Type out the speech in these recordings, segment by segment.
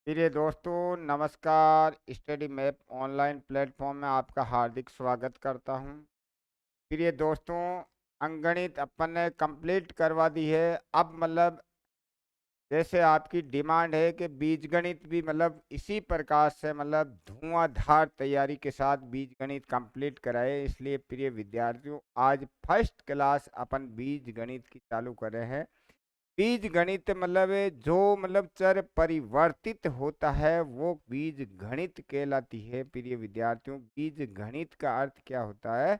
प्रिय दोस्तों, नमस्कार। स्टडी मैप ऑनलाइन प्लेटफॉर्म में आपका हार्दिक स्वागत करता हूं। प्रिय दोस्तों, अंकगणित अपन ने कंप्लीट करवा दी है। अब जैसे आपकी डिमांड है कि बीजगणित भी इसी प्रकार से धुआंधार तैयारी के साथ बीजगणित कंप्लीट कराए, इसलिए प्रिय विद्यार्थियों आज फर्स्ट क्लास अपन बीजगणित की चालू कर रहे हैं। बीज गणित जो चर परिवर्तित होता है वो बीज गणित कहलाती है। प्रिय विद्यार्थियों, बीज गणित का अर्थ क्या होता है?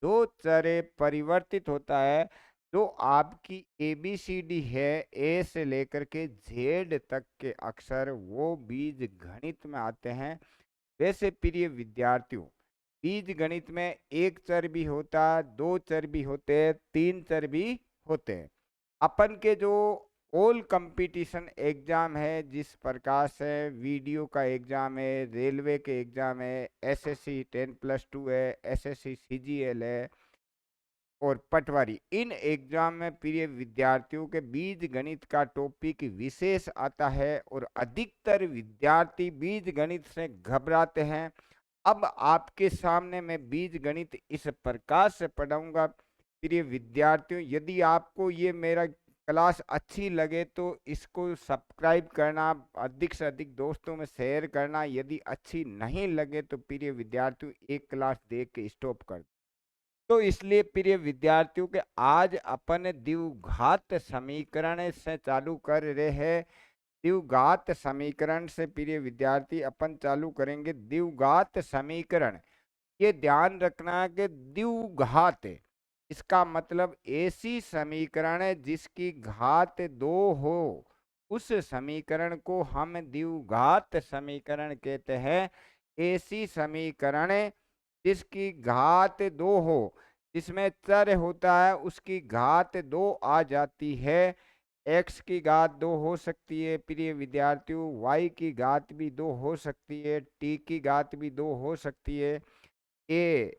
जो चर परिवर्तित होता है, जो आपकी ABCD है, ए से लेकर के जेड तक के अक्षर, वो बीज गणित में आते हैं। वैसे प्रिय विद्यार्थियों, बीज गणित में एक चर भी होता, दो चर भी होते, तीन चर भी होते हैं। अपन के जो ऑल कंपटीशन एग्जाम है, जिस प्रकार से वीडियो का एग्जाम है, रेलवे के एग्जाम है, SSC 10+2 है, SSC CGL है और पटवारी, इन एग्जाम में प्रिय विद्यार्थियों के बीज गणित का टॉपिक विशेष आता है और अधिकतर विद्यार्थी बीज गणित से घबराते हैं। अब आपके सामने मैं बीज गणित इस प्रकार से पढ़ाऊंगा। प्रिय विद्यार्थियों, यदि आपको ये मेरा क्लास अच्छी लगे तो इसको सब्सक्राइब करना, अधिक से अधिक दोस्तों में शेयर करना। यदि अच्छी नहीं लगे तो प्रिय विद्यार्थियों एक क्लास देख के स्टॉप कर। तो इसलिए प्रिय विद्यार्थियों के आज अपन द्विघात समीकरण से चालू कर रहे हैं। द्विघात समीकरण से प्रिय विद्यार्थी अपन चालू करेंगे। द्विघात समीकरण, ये ध्यान रखना कि द्विघात, इसका मतलब ऐसी समीकरण है जिसकी घात दो हो, उस समीकरण को हम द्विघात समीकरण कहते हैं। ऐसी समीकरण जिसकी घात दो हो, जिसमें चर होता है उसकी घात दो आ जाती है। एक्स की घात दो हो सकती है प्रिय विद्यार्थियों, वाई की घात भी दो हो सकती है, टी की घात भी दो हो सकती है, ए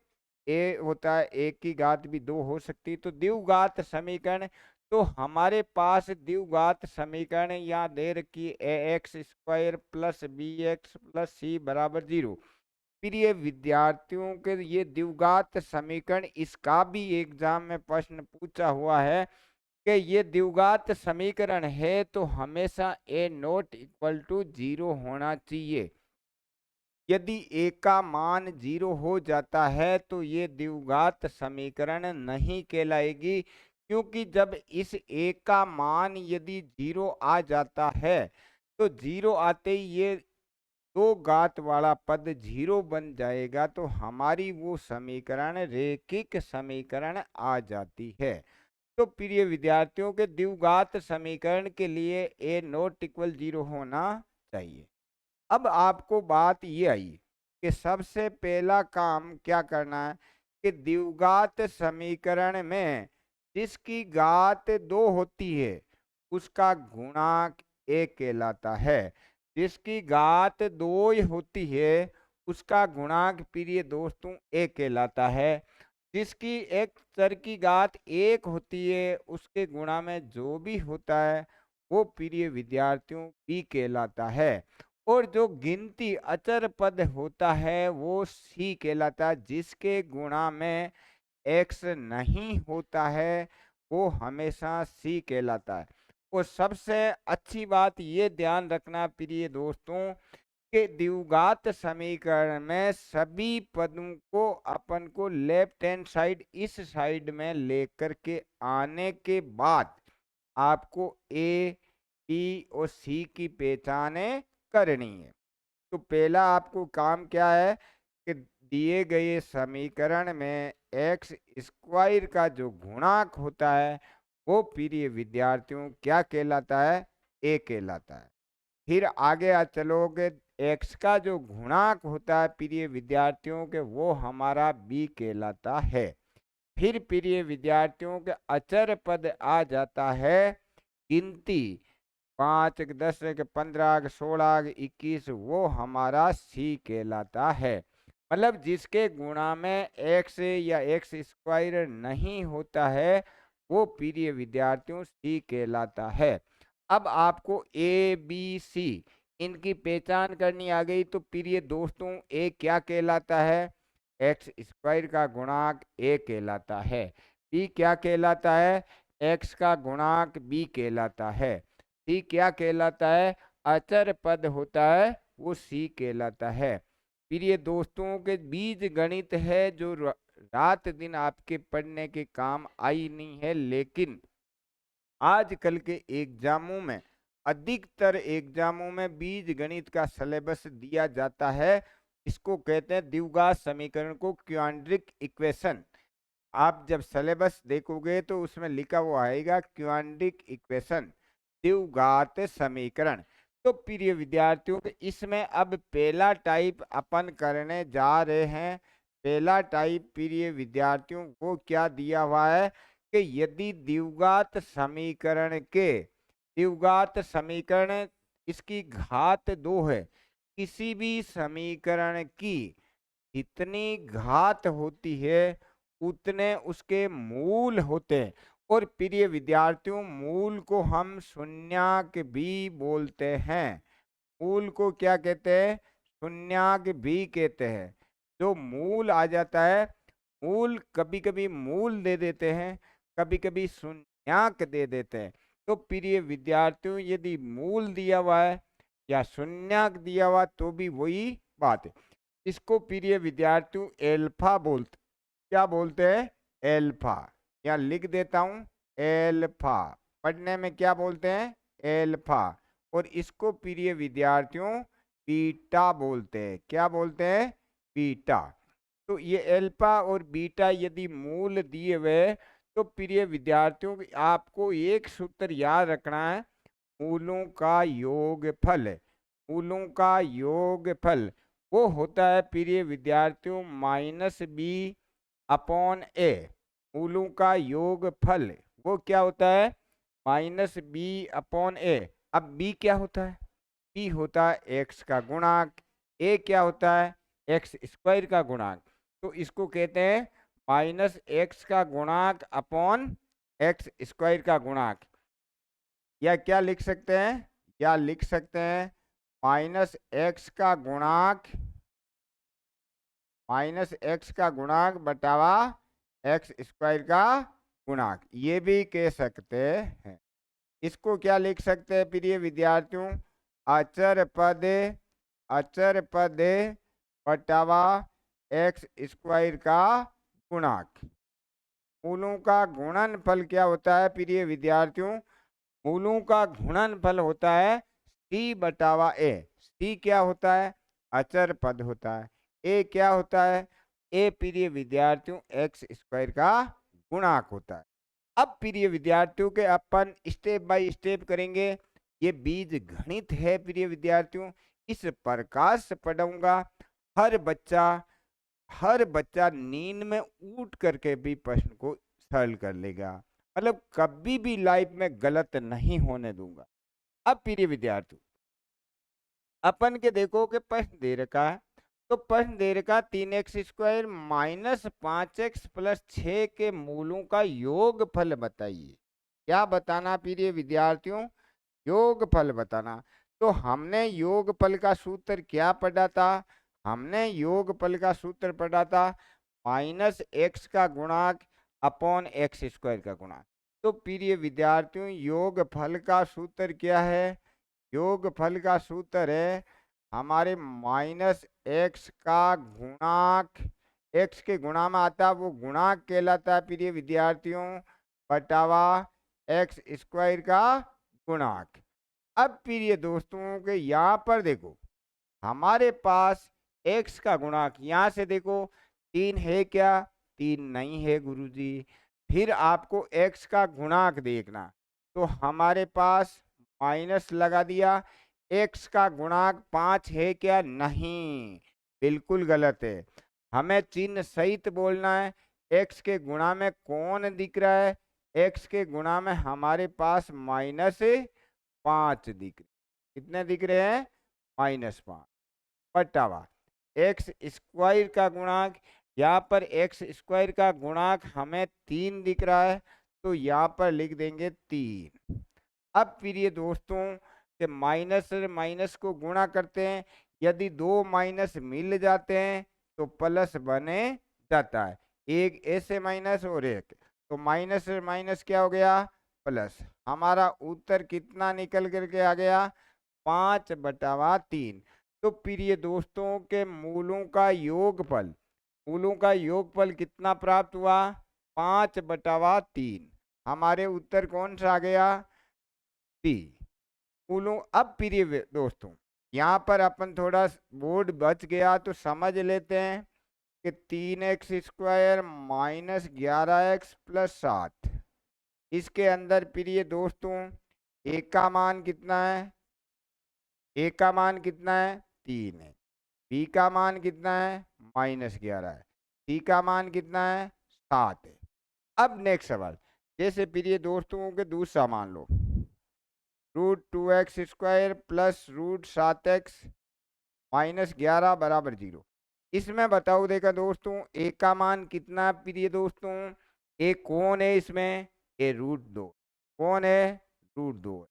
ए होता है, ए की घात भी दो हो सकती है। तो द्विघात समीकरण, तो हमारे पास द्विघात समीकरण यहाँ दे रखी ax² plus bx plus c बराबर 0। प्रिय विद्यार्थियों के ये द्विघात समीकरण, इसका भी एग्जाम में प्रश्न पूछा हुआ है कि ये द्विघात समीकरण है तो हमेशा a≠0 होना चाहिए। यदि a का मान 0 हो जाता है तो ये द्विघात समीकरण नहीं कहलाएगी, क्योंकि जब इस a का मान यदि 0 आ जाता है तो 0 आते ही ये दो घात वाला पद 0 बन जाएगा, तो हमारी वो समीकरण रेखिक समीकरण आ जाती है। तो प्रिय विद्यार्थियों के द्विघात समीकरण के लिए a≠0 होना चाहिए। अब आपको बात ये आई कि सबसे पहला काम क्या करना है कि द्विघात समीकरण में जिसकी घात दो होती है उसका गुणांक एक कहलाता है। जिसकी घात दो होती है उसका गुणांक प्रिय दोस्तों एक कहलाता है। जिसकी एक चर की घात एक होती है उसके गुणा में जो भी होता है वो प्रिय विद्यार्थियों बी कहलाता है। और जो गिनती अचर पद होता है वो सी कहलाता है। जिसके गुणा में एक्स नहीं होता है वो हमेशा सी कहलाता है। और सबसे अच्छी बात ये ध्यान रखना प्रिय दोस्तों कि द्विघात समीकरण में सभी पदों को अपन को लेफ्ट हैंड साइड, इस साइड में लेकर के आने के बाद आपको ए, बी और सी की पहचाने करनी है। तो पहला आपको काम क्या है कि दिए गए समीकरण में x² का जो गुणांक होता है वो प्रिय विद्यार्थियों क्या कहलाता है? ए कहलाता है। फिर आगे चलोगे, x का जो गुणांक होता है प्रिय विद्यार्थियों के वो हमारा बी कहलाता है। फिर प्रिय विद्यार्थियों के अचर पद आ जाता है गिनती, 5, 10, 15, 16, 21, वो हमारा सी कहलाता है। मतलब जिसके गुणा में एक्स या x² नहीं होता है वो प्रिय विद्यार्थियों सी कहलाता है। अब आपको ए बी सी इनकी पहचान करनी आ गई तो प्रिय दोस्तों ए क्या कहलाता है, एक्स स्क्वायर का गुणांक ए कहलाता है। बी क्या कहलाता है, एक्स का गुणांक बी कहलाता है। सी क्या कहलाता है, अचर पद होता है वो सी कहलाता है। प्रिय दोस्तों के बीज गणित है जो रात दिन आपके पढ़ने के काम आई नहीं है, लेकिन आजकल के एग्जामों में, अधिकतर एग्जामों में बीज गणित का सिलेबस दिया जाता है। इसको कहते हैं द्विघात समीकरण को, क्वाड्रिक इक्वेशन। आप जब सिलेबस देखोगे तो उसमें लिखा हुआ आएगा क्वाड्रिक इक्वेशन, द्विघात समीकरण। तो प्रिय विद्यार्थियों इसमें अब पहला टाइप अपन करने जा रहे हैं। पहला टाइप प्रिय विद्यार्थियों वो क्या दिया हुआ है कि यदि द्विघात समीकरण इसकी घात 2 है, किसी भी समीकरण की जितनी घात होती है उतने उसके मूल होते हैं। और प्रिय विद्यार्थियों मूल को हम शून्याक भी बोलते हैं। मूल को क्या कहते हैं, शून्याक भी कहते हैं। जो मूल आ जाता है, मूल कभी कभी मूल दे देते हैं, कभी कभी शून्याक दे देते हैं। तो प्रिय विद्यार्थियों यदि मूल दिया हुआ है या शून्याक दिया हुआ तो भी वही बात है। इसको प्रिय विद्यार्थियों एल्फा बोलते, क्या बोलते हैं, एल्फा। या लिख देता हूं एल्फा, पढ़ने में क्या बोलते हैं, एल्फा। और इसको प्रिय विद्यार्थियों बीटा बोलते हैं, क्या बोलते हैं, बीटा। तो ये एल्फा और बीटा यदि मूल दिए हुए तो प्रिय विद्यार्थियों आपको एक सूत्र याद रखना है, मूलों का योगफल। मूलों का योगफल वो होता है प्रिय विद्यार्थियों -b/a। मूलों का योगफल वो क्या होता है, -b/a। अब b क्या होता है, b होता है एक्स का गुणांक, a क्या होता है, एक्स स्क्वायर का गुणांक। तो इसको कहते हैं -x का गुणांक अपॉन एक्स स्क्वायर का गुणांक। या क्या लिख सकते हैं, या लिख सकते हैं -x का गुणांक, -x का गुणांक बटावा एक्स स्क्वायर का गुणांक, ये भी कह सकते हैं। इसको क्या लिख सकते हैं प्रिय विद्यार्थियों, अचर पद बटावा एक्स स्क्वायर का गुणांक। मूलों का गुणनफल क्या होता है प्रिय विद्यार्थियों, मूलों का गुणनफल होता है c/a। c क्या होता है, अचर पद होता है। a क्या होता है, a प्रिय विद्यार्थियों एक्स स्क्वायर का गुणांक होता है। अब प्रिय विद्यार्थियों के अपन स्टेप बाय स्टेप करेंगे। ये बीज गणित है प्रिय विद्यार्थियों, इस प्रकार से पढ़ाऊंगा हर बच्चा नींद में उठ करके भी प्रश्न को सॉल्व कर लेगा, मतलब कभी भी लाइफ में गलत नहीं होने दूंगा। अब प्रिय विद्यार्थी अपन के देखो कि प्रश्न दे रखा है, तो प्रश्न दे रखा 3x² -5x + 6 के मूलों का योगफल बताइए। क्या बताना प्रिय विद्यार्थियों, योगफल बताना। तो हमने योगफल का सूत्र क्या पढ़ा था, हमने योगफल का सूत्र पढ़ा था -x का गुणांक अपॉन एक्स स्क्वायर का गुणांक। तो प्रिय विद्यार्थियों योगफल का सूत्र क्या है, योगफल का सूत्र है हमारे -x का गुणांक, x के गुणा में आता है वो गुणांक कहलाता है प्रिय विद्यार्थियों, बटावा एक्स स्क्वायर का गुणांक। अब प्रिय दोस्तों के यहाँ पर देखो हमारे पास x का गुणांक, यहाँ से देखो 3 है क्या, 3 नहीं है गुरुजी। फिर आपको x का गुणांक देखना, तो हमारे पास माइनस लगा दिया। x का गुणांक 5 है क्या, नहीं, बिल्कुल गलत है। हमें चिन्ह सहित बोलना है। x के गुणा में कौन दिख रहा है, x के गुणा में हमारे पास -5 दिख रहे, कितने दिख रहे हैं, -5 बटावा एक्स स्क्वायर का गुणांक। यहाँ पर एक्स स्क्वायर का गुणांक हमें 3 दिख रहा है, तो यहाँ पर लिख देंगे 3। अब प्रिय दोस्तों कि माइनस से माइनस को गुणा करते हैं, यदि दो माइनस मिल जाते हैं तो प्लस बने जाता है, एक ऐसे माइनस और एक, तो माइनस से माइनस क्या हो गया, प्लस। हमारा उत्तर कितना निकल करके आ गया, 5/3। तो प्रिय दोस्तों के मूलों का योगफल कितना प्राप्त हुआ, 5/3। हमारे उत्तर कौन सा आ गया, सी। मूलों, अब प्रिय दोस्तों यहाँ पर अपन थोड़ा बोर्ड बच गया तो समझ लेते हैं कि 3x² माइनस 11x प्लस 7, इसके अंदर प्रिय दोस्तों ए का मान कितना है, ए का मान कितना है, 3 है। बी का मान कितना है, -11 है। सी का मान कितना है, 7 है। अब नेक्स्ट सवाल, जैसे प्रिय दोस्तों के दूसरा मान लो, √2x² प्लस √7x माइनस 11 बराबर 0। इसमें बताओ देखा दोस्तों, ए का मान कितना है प्रिय दोस्तों, ए कौन है इसमें, ए √2, कौन है, √2।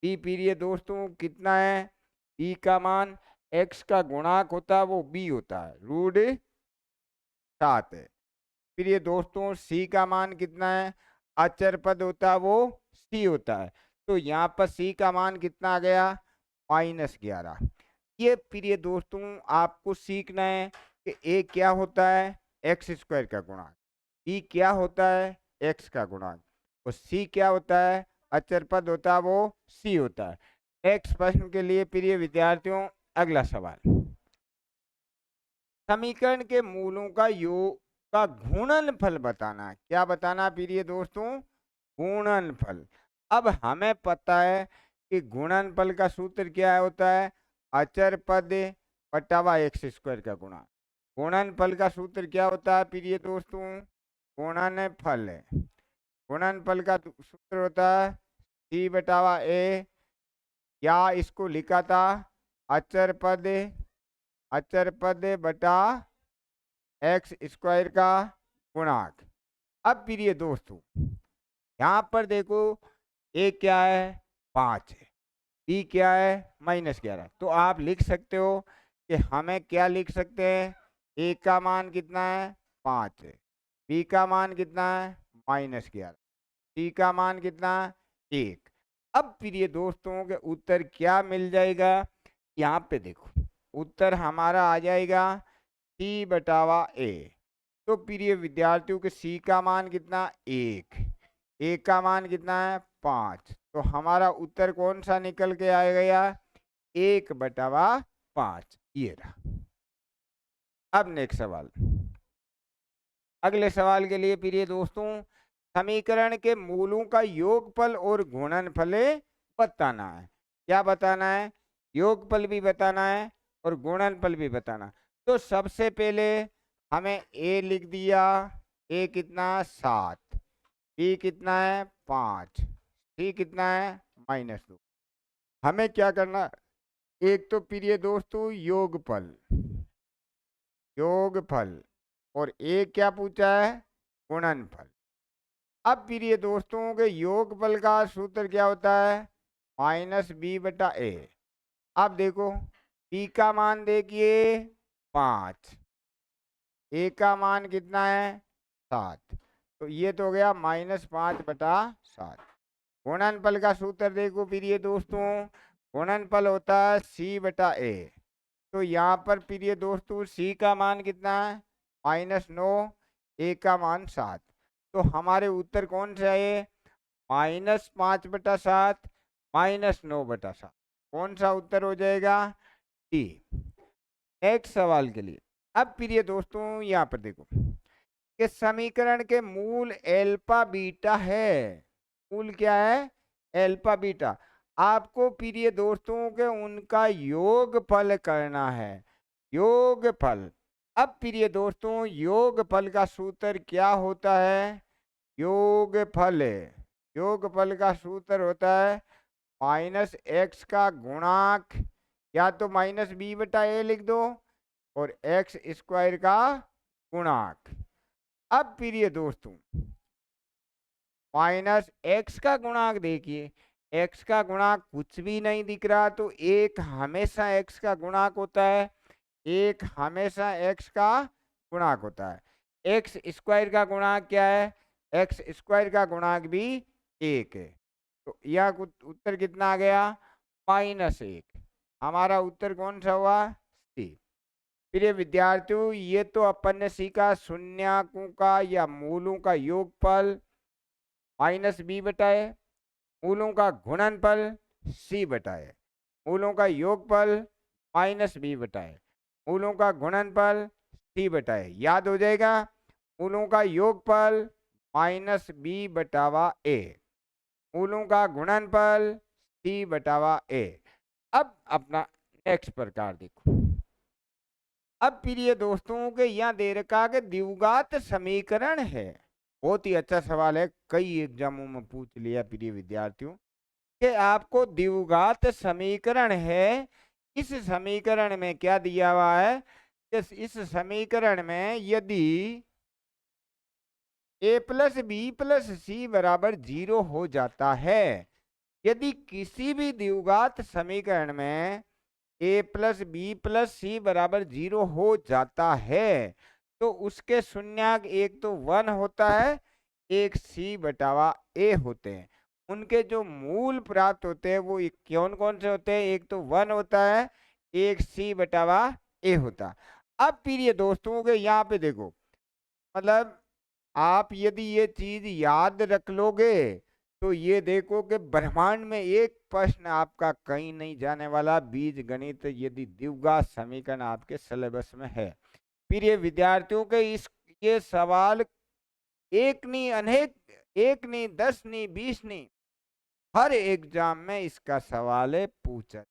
बी प्रिय दोस्तों कितना है, बी का मान एक्स का गुणांक होता है वो बी होता है, √7 है। प्रिय दोस्तों सी का मान कितना है, अचर पद होता है वो सी होता है, तो यहाँ पर सी का मान कितना आ गया, -11। ये प्रिय दोस्तों आपको सीखना है कि ए क्या होता है, x² का गुणांक, बी क्या होता है, x का गुणांक, और सी क्या होता है, अचर पद होता है वो सी होता है। नेक्स्ट प्रश्न के लिए प्रिय विद्यार्थियों अगला सवाल, समीकरण के मूलों का योग का गुणनफल बताना है। क्या बताना प्रिय दोस्तों, गुणनफल। अब हमें पता है कि गुणनफल का सूत्र क्या होता है, अचर पद बटा x² का गुणा। गुणनफल का सूत्र क्या होता है प्रिय दोस्तों, गुणनफल है, गुणनफल का सूत्र होता है c/a, या इसको लिखा था अचर पद बटा x² का गुणांक। अब प्रिय दोस्तों यहाँ पर देखो, ए क्या है, 5 है, बी क्या है, -11। तो आप लिख सकते हो कि हमें क्या लिख सकते हैं, ए का मान कितना है, 5 है, बी का मान कितना है, -11, सी का मान कितना, 1। अब प्रिय दोस्तों के उत्तर क्या मिल जाएगा, यहाँ पे देखो उत्तर हमारा आ जाएगा c/a। तो प्रिय विद्यार्थियों के सी का मान कितना, 1, ए का मान कितना है, 5, तो हमारा उत्तर कौन सा निकल के आ गया, 1/5, ये रहा। अब नेक्स्ट सवाल, अगले सवाल के लिए प्रिय दोस्तों समीकरण के मूलों का योगफल और गुणनफल बताना है। क्या बताना है, योगफल भी बताना है और गुणनफल भी बताना। तो सबसे पहले हमें ए लिख दिया, ए कितना, 7, बी कितना है, 5, सी कितना है, -2। हमें क्या करना, एक तो प्रिय दोस्तों योगफल, और एक क्या पूछा है, गुणनफल। अब प्रिय दोस्तों के योगफल का सूत्र क्या होता है, -b/a। अब देखो b का मान देखिए 5, a का मान कितना है, 7, तो ये तो हो गया -5/7। गुणनफल का सूत्र देखो प्रिय दोस्तों, गुणनफल होता है c/a। तो यहाँ पर प्रिय दोस्तों c का मान कितना है, -9, a का मान 7, तो हमारे उत्तर कौन से आए, -5/7 -9/7, कौन सा उत्तर हो जाएगा, डी। नेक्स्ट सवाल के लिए, अब प्रिय दोस्तों यहाँ पर देखो कि समीकरण के मूल एल्फा बीटा है, मूल क्या है, एल्फा बीटा। आपको प्रिय दोस्तों के उनका योगफल करना है, योगफल। अब प्रिय दोस्तों योगफल का सूत्र क्या होता है, योगफल, योगफल का सूत्र होता है -x का गुणांक, या तो -b/a लिख दो, और x² का गुणांक। अब प्रिय दोस्तों -x का गुणांक देखिए, एक्स का गुणांक कुछ भी नहीं दिख रहा, तो एक हमेशा एक्स का गुणांक होता है, एक हमेशा एक्स का गुणांक होता है। एक्स स्क्वायर का गुणांक क्या है? एक्स स्क्वायर का गुणांक भी एक है। तो यह उत्तर कितना आ गया? -1। हमारा उत्तर कौन सा हुआ? सी। प्रिय विद्यार्थियों, ये तो अपन ने सीखा शून्यकों का या मूलों का योगफल -b बटा ए, मूलों का गुणनफल c बटा ए, मूलों का योगफल -b बटा ए, मूलों का गुणनफल c बटा ए। याद हो जाएगा, मूलों का योगफल -b बटावा ए, मूलों का गुणनफल c बटावा ए। अब अपना नेक्स्ट प्रकार देखो। अब प्रिय दोस्तों के यहाँ दे रखा कि द्विघात समीकरण है। बहुत ही अच्छा सवाल है, कई एग्जामों में पूछ लिया प्रिय विद्यार्थियों कि आपको द्विघात समीकरण है। इस समीकरण में क्या दिया हुआ है? इस समीकरण में यदि a प्लस बी प्लस सी बराबर 0 हो जाता है, यदि किसी भी द्विघात समीकरण में a प्लस बी प्लस सी बराबर 0 हो जाता है, तो उसके शून्यक एक तो 1 होता है, एक c बटावा a होते हैं। उनके जो मूल प्राप्त होते हैं वो कौन कौन से होते हैं? एक तो 1 होता है, एक c बटावा a होता। अब प्रिय दोस्तों के यहाँ पे देखो, मतलब आप यदि ये चीज याद रख लोगे तो ये देखो कि ब्रह्मांड में एक प्रश्न आपका कहीं नहीं जाने वाला। बीज गणित यदि द्विघात समीकरण आपके सिलेबस में है, प्रिय विद्यार्थियों के इस ये सवाल एक नहीं अनेक, एक नहीं 10 नहीं 20 नहीं, हर एग्जाम में इसका सवाल है पूछा,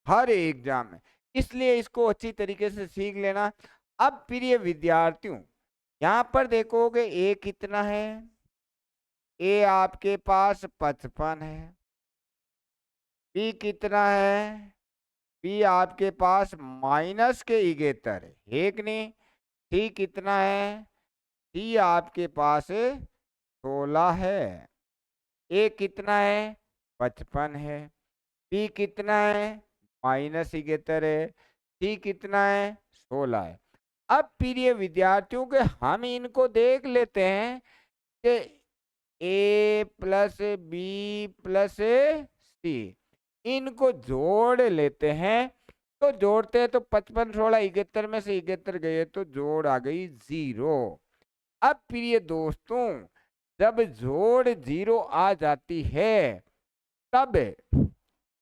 हर एग्जाम में। इसलिए इसको अच्छी तरीके से सीख लेना। अब प्रिय विद्यार्थियों, यहाँ पर देखोगे ए कितना है? ए आपके पास 55 है। बी कितना है? बी आपके पास माइनस के 71 है, एक नहीं। सी कितना है? सी आपके पास 16 है। ए कितना है? 55 है। बी कितना है? -71 है। सी कितना है? 16 है। अब प्रिय विद्यार्थियों के हम इनको देख लेते हैं कि ए प्लस बी प्लस सी, इनको जोड़ लेते हैं। तो जोड़ते हैं तो 55 16 71 में से 71 गए तो जोड़ आ गई 0। अब प्रिय दोस्तों, जब जोड़ 0 आ जाती है तब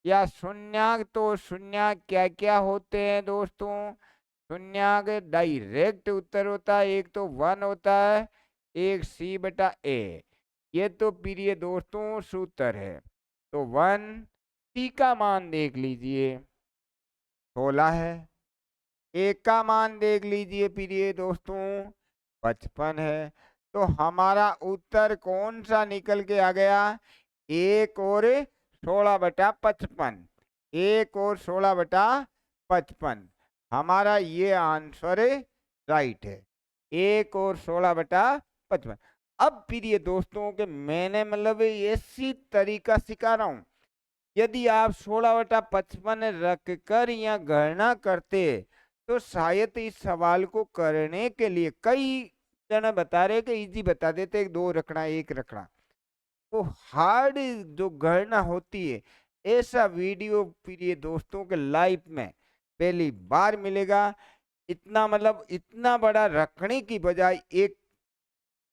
या शून्यक, तो शून्यक क्या क्या होते हैं दोस्तों? शून्यक डायरेक्ट उत्तर होता है, एक तो 1 होता है, एक c बटा a। ये तो प्रिय दोस्तों सूत्र है। तो 1 c का मान देख लीजिए 16 है, a का मान देख लीजिए प्रिय दोस्तों 55 है। तो हमारा उत्तर कौन सा निकल के आ गया? 1 और 16 बटा 55, 1 और 16 बटा 55। हमारा ये आंसर राइट है, 1 और 16 बटा 55। अब प्रिय दोस्तों के मैंने मतलब ऐसी तरीका सिखा रहा हूं, यदि आप 16 बटा 55 रख कर या गणना करते तो शायद इस सवाल को करने के लिए कई जन बता रहे कि इजी बता देते, 2 रखना 1 रखना, तो हार्ड जो गणना होती है, ऐसा वीडियो प्रिय दोस्तों के लाइफ में पहली बार मिलेगा। इतना मतलब इतना बड़ा रखने की बजाय एक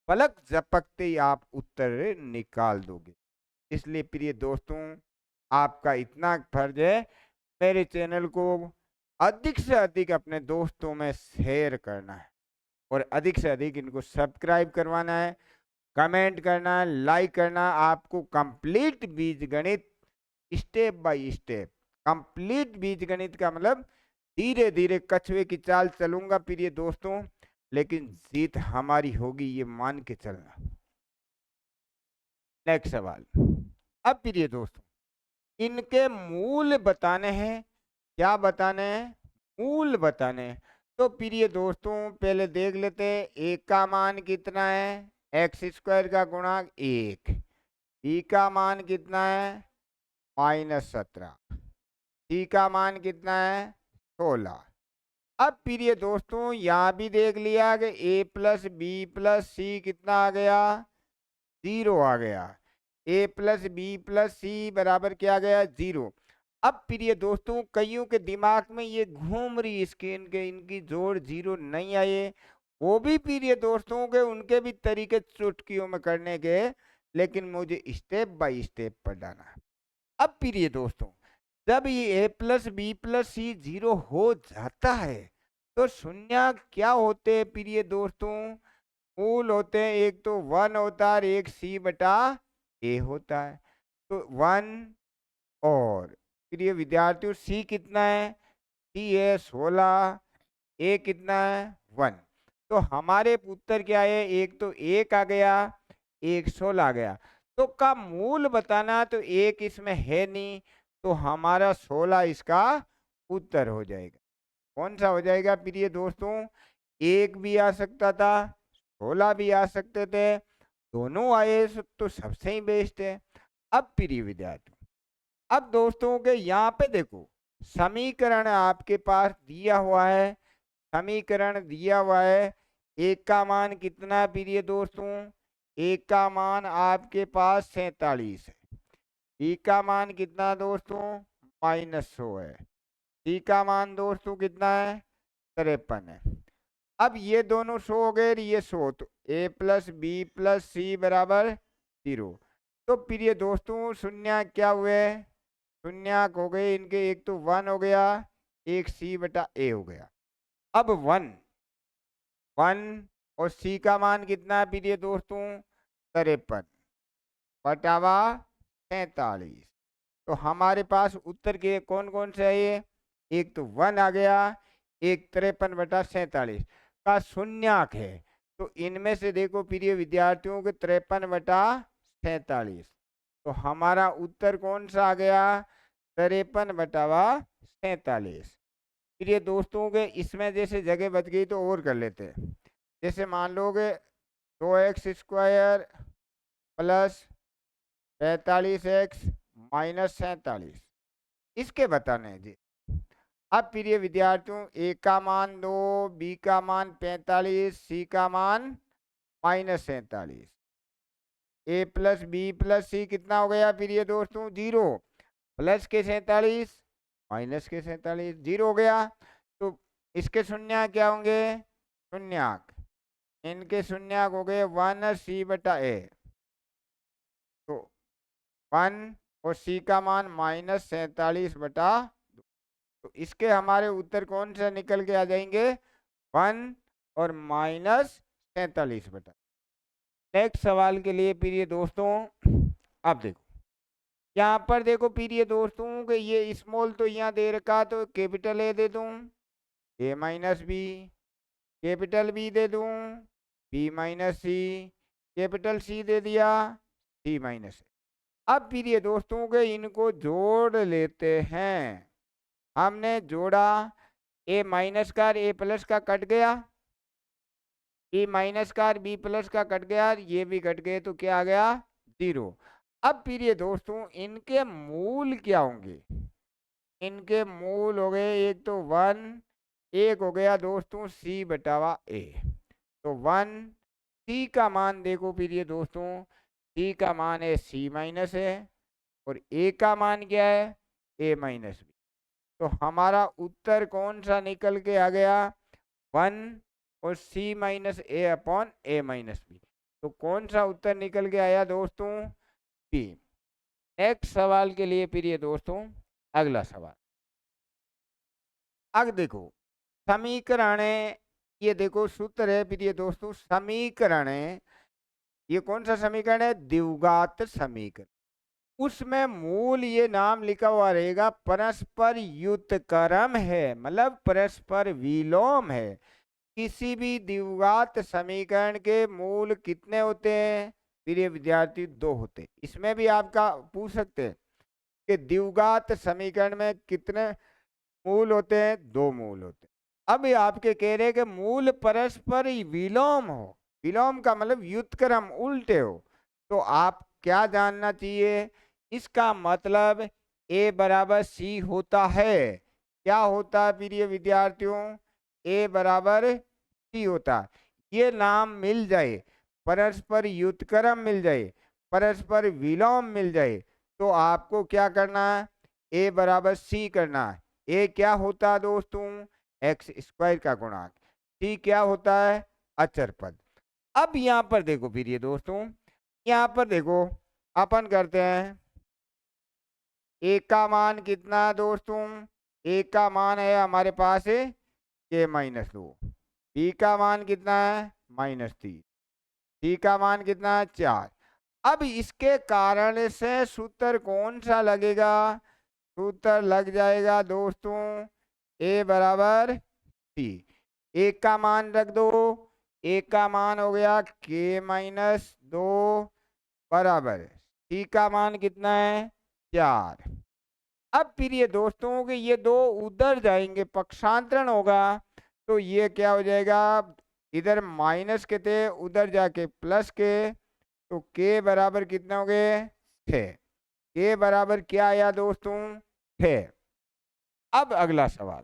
पलक झपकते ही आप उत्तर निकाल दोगे। इसलिए प्रिय दोस्तों, आपका इतना फर्ज है मेरे चैनल को अधिक से अधिक अपने दोस्तों में शेयर करना है और अधिक से अधिक इनको सब्सक्राइब करवाना है, कमेंट करना, लाइक करना। आपको कंप्लीट बीजगणित स्टेप बाय स्टेप, कंप्लीट बीजगणित का मतलब धीरे धीरे कछुए की चाल चलूंगा प्रिय दोस्तों, लेकिन जीत हमारी होगी ये मान के चलना। नेक्स्ट सवाल। अब प्रिय दोस्तों, इनके मूल बताने हैं। क्या बताने हैं? मूल बताने हैं। तो प्रिय दोस्तों पहले देख लेते हैं, एक का मान कितना है? एक्स स्क्वायर का गुणांक 1, बी का मान कितना है -17, सी का मान कितना है 16। अब प्रिय दोस्तों यहाँ भी देख लिया कि ए प्लस बी प्लस सी कितना आ गया 0 आ गया। ए प्लस बी प्लस सी बराबर क्या आ गया 0। अब प्रिय दोस्तों कईयों के दिमाग में ये घूम रही स्क्रीन के इनकी जोड़ 0 नहीं आए, वो भी प्रिय दोस्तों के उनके भी तरीके चुटकियों में करने के, लेकिन मुझे स्टेप बाय स्टेप पढ़ाना है। अब प्रिय दोस्तों जब ये ए प्लस बी प्लस सी 0 हो जाता है तो शून्य क्या होते हैं प्रिय दोस्तों, मूल होते हैं, एक तो 1 होता है और एक सी बटा ए होता है। तो 1 और प्रिय विद्यार्थियों सी कितना है, सी है 16, ए कितना है 1। तो हमारे उत्तर क्या है, एक तो 1 आ गया, एक 16 आ गया। तो का मूल बताना तो एक इसमें है नहीं, तो हमारा 16 इसका उत्तर हो जाएगा। कौन सा हो जाएगा प्रिय दोस्तों, एक भी आ सकता था 16 भी आ सकते थे, दोनों आए तो सबसे ही बेस्ट है। अब प्रिय विद्यार्थी अब दोस्तों के यहाँ पे देखो समीकरण आपके पास दिया हुआ है, समीकरण दिया हुआ है। एक का मान कितना प्रिय दोस्तों, एक का मान आपके पास 47 है, बी का मान कितना दोस्तों -100 है, सी का मान दोस्तों कितना है 53 है। अब ये दोनों 100 हो गए, ये 100, तो ए प्लस बी प्लस सी बराबर 0। तो प्रिय दोस्तों शून्य क्या हुए, शून्य हो गए इनके, एक तो 1 हो गया, एक सी बटा ए हो गया। अब 1 और सी का मान कितना है प्रिय दोस्तों 53 बटावा 47। तो हमारे पास उत्तर के कौन कौन से है ये, एक तो 1 आ गया, एक 53 बटा 47 का शून्यक है। तो इनमें से देखो प्रिय विद्यार्थियों के 53 बटा 47, तो हमारा उत्तर कौन सा आ गया 53 बटावा 47। प्रिय दोस्तों के इसमें जैसे जगह बच गई तो और कर लेते हैं, जैसे मान लोगे 2x² प्लस 45x माइनस 47, इसके बताने जी। अब प्रिय विद्यार्थियों ए का मान 2, बी का मान 45, सी का मान -47, ए प्लस बी प्लस सी कितना हो गया प्रिय दोस्तों 0, प्लस के 47 माइनस के 47 0 हो गया। तो इसके शून्य क्या होंगे, शून्यक, इनके शून्यक हो गए 1 सी बटा ए, तो 1 और सी का मान -47 बटा 2। तो इसके हमारे उत्तर कौन से निकल के आ जाएंगे 1 और -47 बटा। नेक्स्ट सवाल के लिए प्रिय दोस्तों अब देखो यहाँ पर देखो प्रिय दोस्तों कि ये स्मॉल तो यहाँ दे रखा, तो कैपिटल ए दे दूं ए माइनस बी, कैपिटल बी दे दूं बी माइनस सी, कैपिटल सी दे दिया सी माइनस। अब प्रिय दोस्तों के इनको जोड़ लेते हैं, हमने जोड़ा, ए माइनस का ए प्लस का कट गया, ए माइनस का बी प्लस का कट गया, ये भी कट गए, तो क्या आ गया 0। अब प्रिय दोस्तों इनके मूल क्या होंगे, इनके मूल हो गए, एक तो 1, एक हो गया दोस्तों सी बटावा ए। तो 1 सी का मान देखो प्रिय दोस्तों, सी का मान है सी माइनस है, और ए का मान क्या है ए माइनस बी। तो हमारा उत्तर कौन सा निकल के आ गया 1 और सी माइनस ए अपॉन ए माइनस बी। तो कौन सा उत्तर निकल के आया दोस्तों बी। नेक्स्ट सवाल के लिए प्रिय दोस्तों अगला सवाल, अब देखो समीकरण, ये देखो सूत्र है प्रिय दोस्तों, समीकरण है, ये कौन सा समीकरण है द्विघात समीकरण, उसमें मूल ये नाम लिखा हुआ रहेगा परस्पर व्युत्क्रम है, मतलब परस्पर विलोम है। किसी भी द्विघात समीकरण के मूल कितने होते हैं प्रिय विद्यार्थी 2 होते। इसमें भी आपका पूछ सकते हैं कि द्विघात समीकरण में कितने मूल होते हैं, 2 मूल होते हैं। अब ये आपके कह रहे हैं कि मूल परस्पर विलोम हो, विलोम का मतलब व्युत्क्रम उल्टे हो, तो आप क्या जानना चाहिए? इसका मतलब ए बराबर सी होता है। क्या होता है प्रिय विद्यार्थियों? ए बराबर सी होता है। ये नाम मिल जाए, परस्पर व्युत्क्रम मिल जाए, परस्पर विलोम मिल जाए, तो आपको क्या करना है? ए बराबर सी करना है। ए क्या होता है दोस्तों? एक्स स्क्वायर का गुणांक। सी क्या होता है? अचर पद। अब यहाँ पर देखो फिर ये दोस्तों, यहाँ पर देखो, अपन करते हैं ए का मान कितना है दोस्तों? ए का मान है हमारे पास के -2। बी का मान कितना है? -3। सी का मान कितना है? 4। अब इसके कारण से सूत्र कौन सा लगेगा? सूत्र लग जाएगा दोस्तों ए बराबर सी। ए का मान रख दो। ए का मान हो गया के-2 बराबर सी का मान कितना है? 4। अब फिर ये दोस्तों के ये दो उधर जाएंगे, पक्षांतरण होगा, तो ये क्या हो जाएगा? इधर माइनस के थे, उधर जाके प्लस के, तो के बराबर कितने हो गए? 6। के बराबर क्या आया दोस्तों? 6। अब अगला सवाल।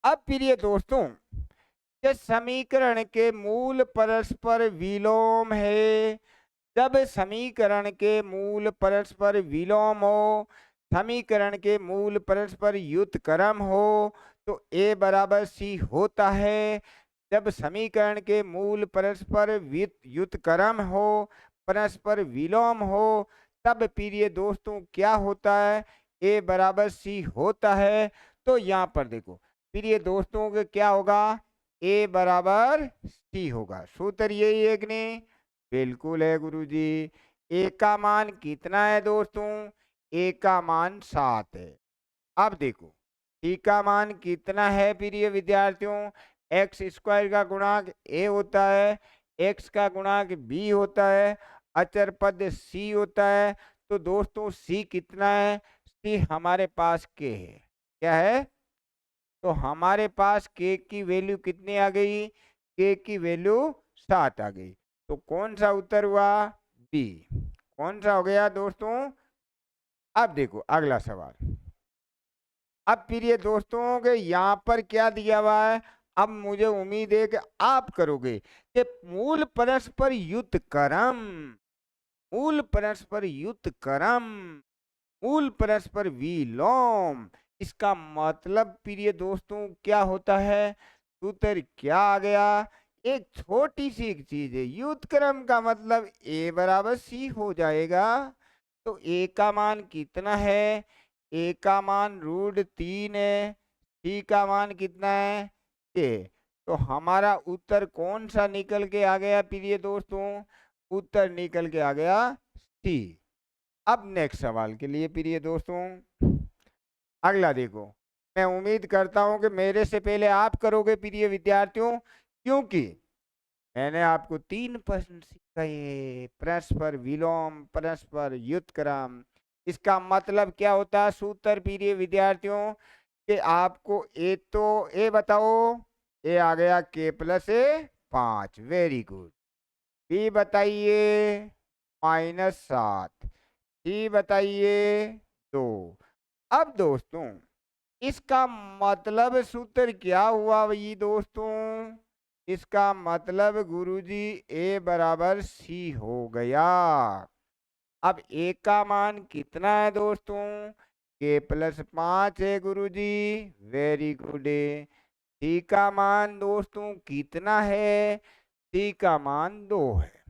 अब फिर ये दोस्तों, ये समीकरण के मूल परस्पर विलोम है। जब समीकरण के मूल परस्पर विलोम हो, समीकरण के मूल परस्पर व्युत्क्रम हो, तो ए बराबर सी होता है। जब समीकरण के मूल परस्पर व्युत्क्रम हो, परस्पर विलोम हो, तब फिर ये दोस्तों क्या होता है? ए बराबर सी होता है। तो यहाँ पर देखो, फिर ये दोस्तों के क्या होगा? ए बराबर सी होगा। सूत्र यही है कि नहीं? बिल्कुल है गुरुजी। ए का मान कितना है दोस्तों? ए का मान 7 है। अब देखो सी का मान कितना है प्रिय विद्यार्थियों? एक्स स्क्वायर का गुणांक ए होता है, एक्स का गुणांक बी होता है, अचर पद सी होता है। तो दोस्तों सी कितना है? सी हमारे पास के है। क्या है? तो हमारे पास के की वैल्यू कितनी आ गई? के की वैल्यू 7 आ गई। तो कौन सा उत्तर हुआ? बी। कौन सा हो गया दोस्तों? अब देखो अगला सवाल। अब फिर ये दोस्तों के यहाँ पर क्या दिया हुआ है? अब मुझे उम्मीद है कि आप करोगे कि मूल परस्पर व्युत्क्रम, मूल परस्पर व्युत्क्रम, मूल परस्पर विलोम, इसका मतलब प्रिय दोस्तों क्या होता है? सूत्र क्या आ गया? एक छोटी सी एक चीज है, व्युत्क्रम का मतलब ए बराबर सी हो जाएगा। तो ए का मान कितना है? ए का मान √3 है। सी का मान कितना है? के। तो हमारा उत्तर कौन सा निकल के आ गया प्रिय दोस्तों? उत्तर निकल के आ गया सी। अब नेक्स्ट सवाल के लिए प्रिय दोस्तों, अगला देखो। मैं उम्मीद करता हूं कि मेरे से पहले आप करोगे प्रिय विद्यार्थियों, क्योंकि मैंने आपको 3 प्रश्न सिखाए। परस्पर विलोम, परस्पर व्युत्क्रम, इसका मतलब क्या होता है? सूत्र प्रिय विद्यार्थियों कि आपको ए बताओ। ए आ गया k+5, वेरी गुड। बी बताइए -7। सी बताइए 2। अब दोस्तों इसका मतलब सूत्र क्या हुआ भाई दोस्तों? इसका मतलब गुरुजी ए बराबर सी हो गया। अब ए का मान कितना है दोस्तों? k+5 है गुरुजी, वेरी गुड। सी का मान दोस्तों कितना है? सी का मान 2 है।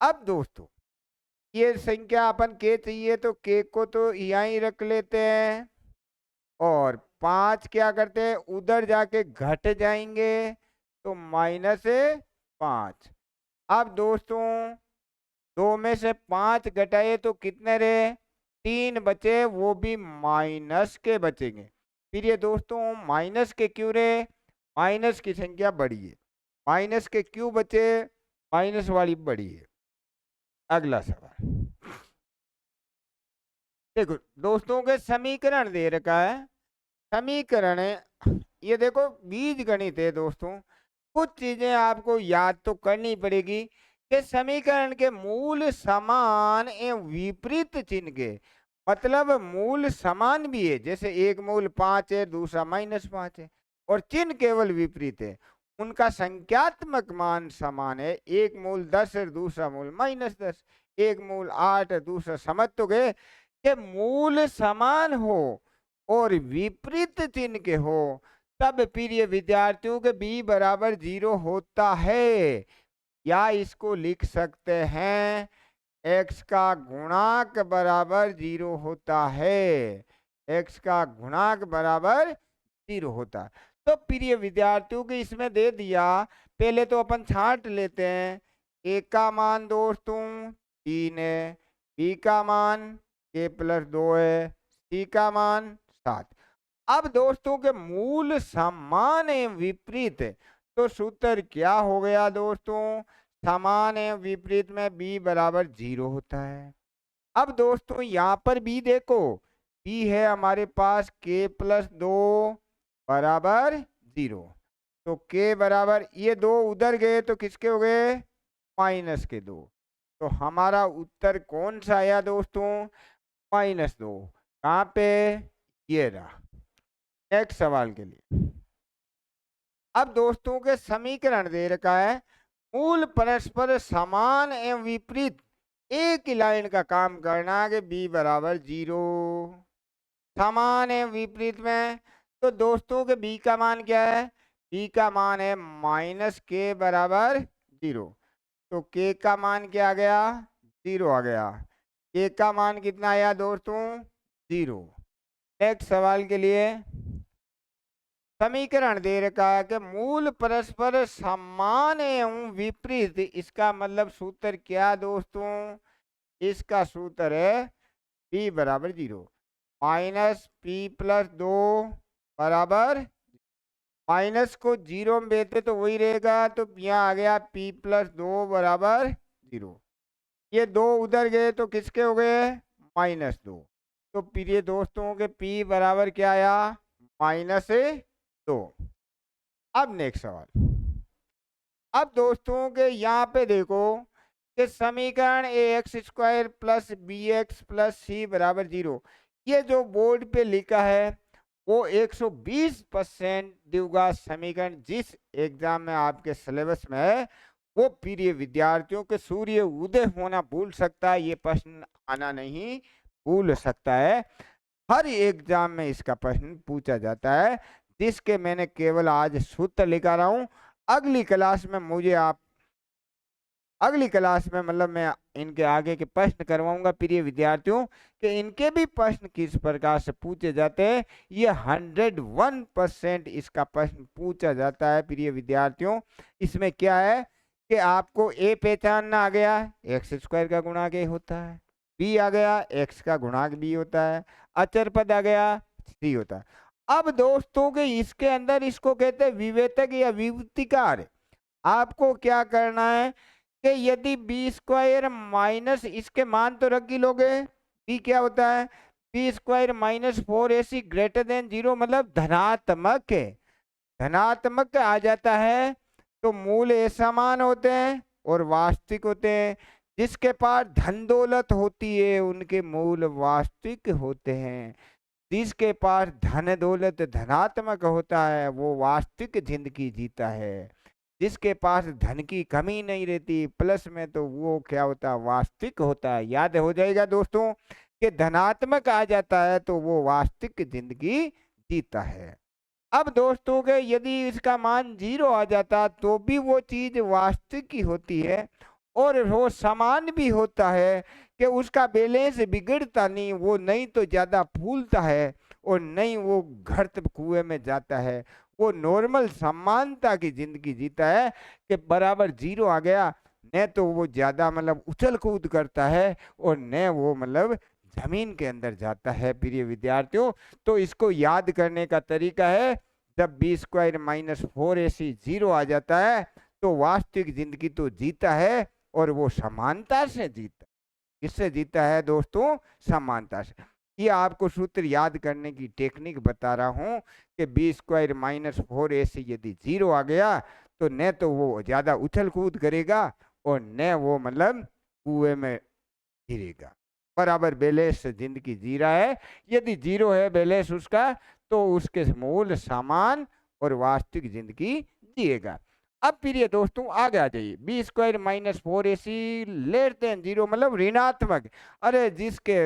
अब दोस्तों ये संख्या अपन के चाहिए, तो के को तो यहीं रख लेते हैं, और 5 क्या करते हैं? उधर जाके घट जाएंगे, तो -5। अब दोस्तों 2 में से 5 घटाए तो कितने रहे? 3 बचे, वो भी माइनस के बचेंगे। फिर ये दोस्तों माइनस के क्यों रहे? माइनस की संख्या बड़ी है। माइनस के क्यों बचे? माइनस वाली बड़ी है। अगला सवाल देखो दोस्तों के समीकरण दे रखा है। समीकरण ये देखो बीज गणित है दोस्तों। कुछ चीजें आपको याद तो करनी पड़ेगी, के समीकरण के मूल समान एवं विपरीत चिन्ह के, मतलब मूल समान भी है, जैसे एक मूल 5 है, दूसरा -5 है, और चिन्ह केवल विपरीत है। उनका संख्यात्मक मान समान है, एक मूल 10 है, दूसरा मूल -10, एक मूल 8 है, दूसरा, समझ तो गए कि मूल समान हो और विपरीत चिन्ह के हो, तब प्रिय विद्यार्थियों के b बराबर 0 होता है। या इसको लिख सकते हैं, x का गुणांक बराबर 0 होता है। x का गुणांक बराबर 0 होता है। तो प्रिय विद्यार्थियों को इसमें दे दिया, पहले तो अपन छांट लेते हैं। a का मान दोस्तों 3 है, b का मान k+2 है, c का मान 7। अब दोस्तों के मूल समान एवं विपरीत, तो सूत्र क्या हो गया दोस्तों, समान एवं विपरीत में b बराबर 0 होता है। अब दोस्तों यहाँ पर b देखो, b है हमारे पास k+2 बराबर 0, तो k बराबर, ये दो उधर गए तो किसके हो गए, -2, तो हमारा उत्तर कौन सा आया दोस्तों, -2। कहाँ पे, ये रहा। नेक्स्ट सवाल के लिए, अब दोस्तों के समीकरण दे रखा है, मूल परस्पर समान एवं विपरीत एक ही लाइन का काम करना है कि b बराबर 0, समान एवं विपरीत में, तो दोस्तों के b का मान क्या है, b का मान है -k बराबर 0, तो k का मान क्या आ गया, 0 आ गया। k का मान कितना आया दोस्तों, 0। नेक्स्ट सवाल के लिए, समीकरण दे रखा है कि मूल परस्पर समान एवं विपरीत, इसका मतलब सूत्र क्या दोस्तों, इसका सूत्र है p बराबर 0, -p+2 बराबर, माइनस को 0 में देते तो वही रहेगा, तो यहाँ आ गया p+2 बराबर 0। ये दो उधर गए तो किसके हो गए, -2, तो प्रिय दोस्तों के p बराबर क्या आया, -2। अब नेक्स्ट सवाल, अब दोस्तों के यहाँ पे देखो कि समीकरण ax² + bx + c बराबर 0, ये जो बोर्ड पे लिखा है वो 120% द्विघात समीकरण जिस एग्जाम में आपके सिलेबस में है, वो प्रिय विद्यार्थियों के सूर्य उदय होना भूल सकता है, ये प्रश्न आना नहीं भूल सकता है। हर एग्जाम में इसका प्रश्न पूछा जाता है, जिसके मैंने केवल आज सूत्र लिखा रहा हूं। अगली क्लास में मुझे आप, अगली क्लास में मतलब मैं इनके आगे के प्रश्न करवाऊंगा प्रिय विद्यार्थियों कि इनके भी प्रश्न किस प्रकार से पूछे जाते हैं। ये 101% इसका प्रश्न पूछा जाता है प्रिय विद्यार्थियों। इसमें क्या है कि आपको ए पहचानना आ गया, x² का गुणांक a होता है, b आ गया x का गुणांक b होता है, अचर पद आ गया c होता है। अब दोस्तों के इसके अंदर इसको कहते हैं विवेतक या विभूतिकार। आपको क्या करना है कि यदि b² माइनस, इसके मान तो रख ही लोगे, b क्या होता है, b² - 4ac > 0, मतलब धनात्मक है, धनात्मक आ जाता है तो मूल असमान होते हैं और वास्तविक होते हैं। जिसके पास धन दौलत होती है उनके मूल वास्तविक होते हैं, जिसके पास धन दौलत धनात्मक होता है वो वास्तविक जिंदगी जीता है, जिसके पास धन की कमी नहीं रहती प्लस में, तो वो क्या होता है, वास्तविक होता है। याद हो जाएगा दोस्तों कि धनात्मक आ जाता है तो वो वास्तविक जिंदगी जीता है। अब दोस्तों के यदि इसका मान 0 आ जाता तो भी वो चीज वास्तविक ही होती है, और वो समान भी होता है कि उसका बैलेंस बिगड़ता नहीं, वो नहीं तो ज्यादा फूलता है और नहीं वो घर्त कुएं में जाता है, वो नॉर्मल समानता की जिंदगी जीता है कि बराबर 0 आ गया, न तो वो ज्यादा मतलब उछल कूद करता है और न वो मतलब जमीन के अंदर जाता है प्रिय विद्यार्थियों। तो इसको याद करने का तरीका है, जब b² - 4ac 0 आ जाता है तो वास्तविक जिंदगी तो जीता है और वो समानता से जीता। किससे जीता है दोस्तों, समानता से। ये आपको सूत्र याद करने की टेक्निक बता रहा हूं कि b² - 4ac यदि 0 आ गया तो न तो वो ज्यादा उछल कूद करेगा और न वो मतलब कुएं में गिरेगा। बराबर बैलेंस जिंदगी जी रहा है। यदि जीरो है बैलेंस उसका, तो उसके मूल समान और वास्तविक जिंदगी जिएगा। अब फिर ये दोस्तों आगे आ जाइए, b square minus 4ac less than zero मतलब ऋणात्मक। अरे जिसके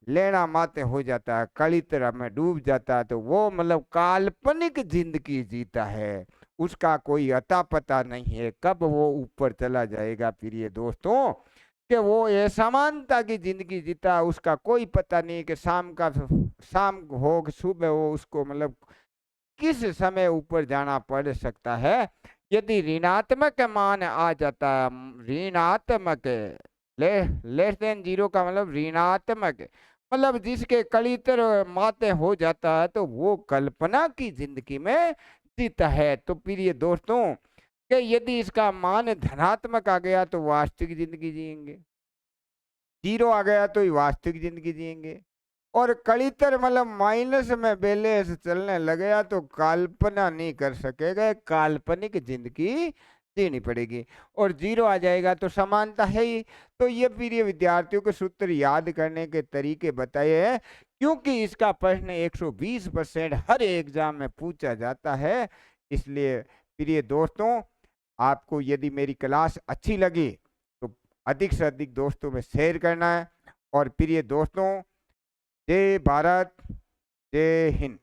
लेना माते हो जाता है, कड़ी तरह में डूब जाता है, तो वो मतलब काल्पनिक जिंदगी जीता है। उसका कोई अता पता नहीं है कब वो ऊपर चला जाएगा। फिर ये दोस्तों कि वो असमानता की जिंदगी जीता, उसका कोई पता नहीं कि शाम हो कि सुबह हो, उसको मतलब किस समय ऊपर जाना पड़ सकता है। यदि ऋणात्मक मान आ जाता है, ऋणात्मक लेस देन जीरो का मतलब ऋणात्मक, मतलब जिसके कलितर माते हो जाता है, तो वो कल्पना की जिंदगी में जीता है। तो फिर ये दोस्तों कि यदि इसका मान धनात्मक आ गया तो वास्तविक जिंदगी जिएंगे, जीरो आ गया तो ही वास्तविक जिंदगी जिएंगे, और कड़ीतर मतलब माइनस में बैलेंस चलने लगेगा तो कल्पना नहीं कर सकेगा, काल्पनिक जिंदगी जीनी पड़ेगी। और जीरो आ जाएगा तो समानता है ही। तो ये फिर ये विद्यार्थियों के सूत्र याद करने के तरीके बताए हैं, क्योंकि इसका प्रश्न 120% हर एग्जाम में पूछा जाता है। इसलिए प्रिय दोस्तों, आपको यदि मेरी क्लास अच्छी लगी तो अधिक से अधिक दोस्तों में शेयर करना है। और प्रिय दोस्तों, जय भारत, जय हिंद।